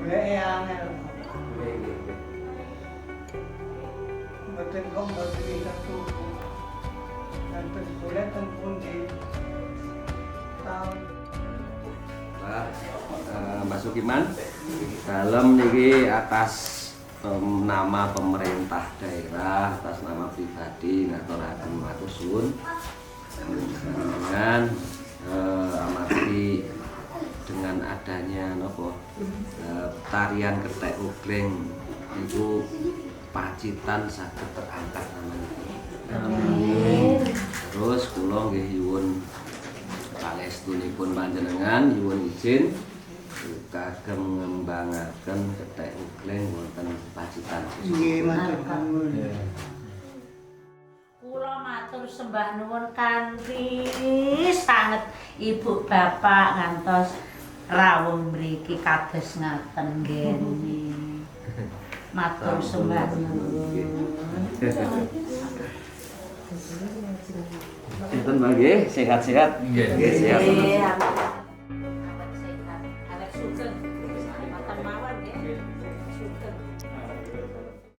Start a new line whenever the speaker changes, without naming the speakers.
golek angel. Mboten kok mboten bisa tuku. Nanti golek teng pundi. Tahun
Mas Sukiman dalam niki atas nama pemerintah daerah, atas nama pribadi ngaturaken matur suwun dengan amati dengan adanya nopo tarian Kethek Ugleng itu Pacitan saged terangkat namanya. Terus kula nggih nyuwun pangestunipun panjenengan nyuwun izin kagem ngembangaken Kethek Ugleng wonten Pacitan.
nggih matur nuwun.
Kula matur sembah nuwun kanthi sanget Ibu Bapak ngantos rawuh mriki kados ngaten nggih. Matur sembah nuwun.
Sinten Mbak nggih, sehat-sehat?
Nggih.
Nggih, sehat.
Nggih.